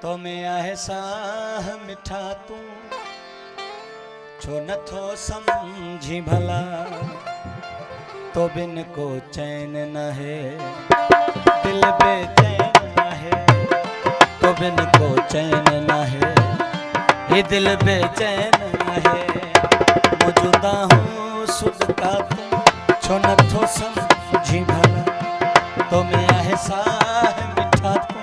तो में आहे साह मिठा तू छो नथो समझी भला तो बिन को चैन न है दिल बेचैन न है तो बिन को चैन न है ये दिल बेचैन न है मौजूदा हूँ सुध का तू छो नथो समझी भला तो में आहे साह मिठा तू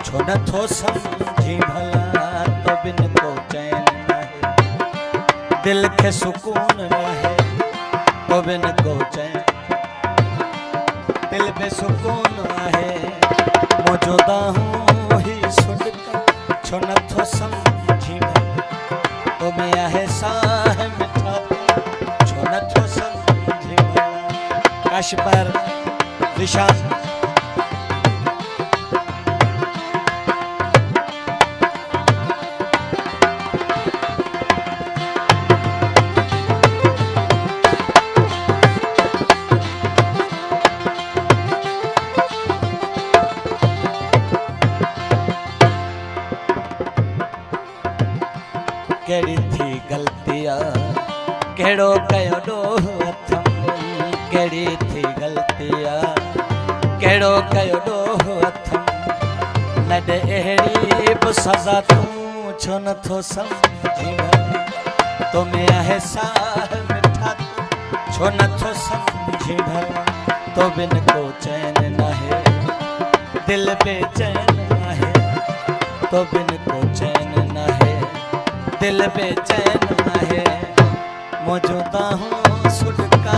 छो नथो समझी भला तो बिन को चैन न है दिल के सुकून न है तो बिन को चैन दिल बेसुकून है मौजूदा हूँ ही सुध का छो नथो समझी भला तो में आहे साह मिठा छो नथो समझी भला काश पर निशान केड़ी थी गलतियां केड़ो कयो डोह अथम केड़ी थी गलतियां केड़ो कयो डोह अथम नडे एड़ी बि सज़ा तू छो नथो समझी भला तो में आहे साह मिठा छो नथो समझी भला तो बिन को चैन न है दिल बेचैन न है तो बिन को चैन न है दिल बेचैन न है मौजूदा हूँ सुध का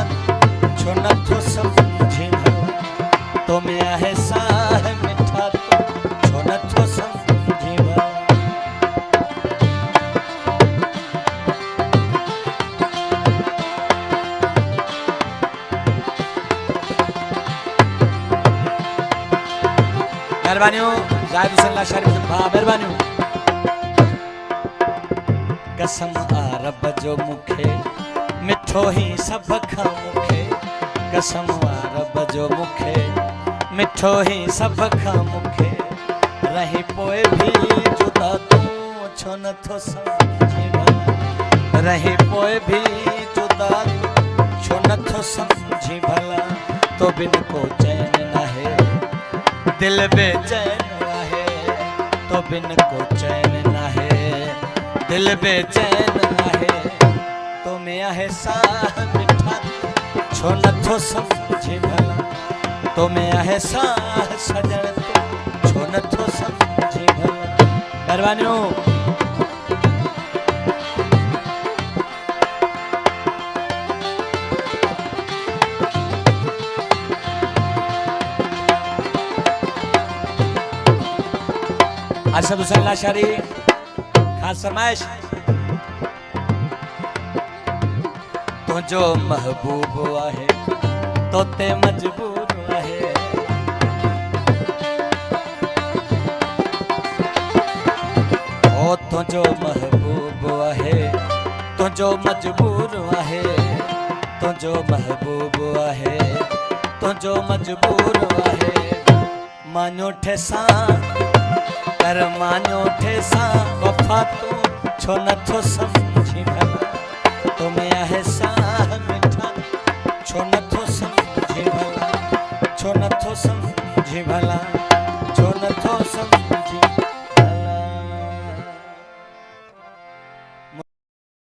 छो नथो समझी भला तो में आहे साह मिठा छो नथो समझी भला मेहरबानियों जाहिद हुसैन लाशारी भा मेहरबानियों कसम आ रब जो मुखे मिठो ही सब खां मुखे कसम आ रब जो मुखे मिठो ही सब खां मुखे रही पोए भी जुदा तू छो नथो समझी भला रही पोए भी जुदा तू छो नथो समझी भला तो बिन को चैन न है दिल बेचैन न है तो बिन को चैन न है दिल बेचैन है तो में आहे साह मिठा छो नथो समझी भला तो में आहे साह सजण छो नथो समझी भला मेहरबानियों अरशद हुसैन लाशारी खास फरमाइश तुझो महबूब आहे तो ते मजबूर आहे ओ तुझो महबूब आहे तुझो मजबूर आहे तुझो महबूब आहे तुझो मजबूर आहे मानो ठेसा कर मानो ठेसा वफा तू छो नथो समझी भला तो में आहे साह मिठा छो नथो समझी भला छो नथो समझी भला छो नथो समझी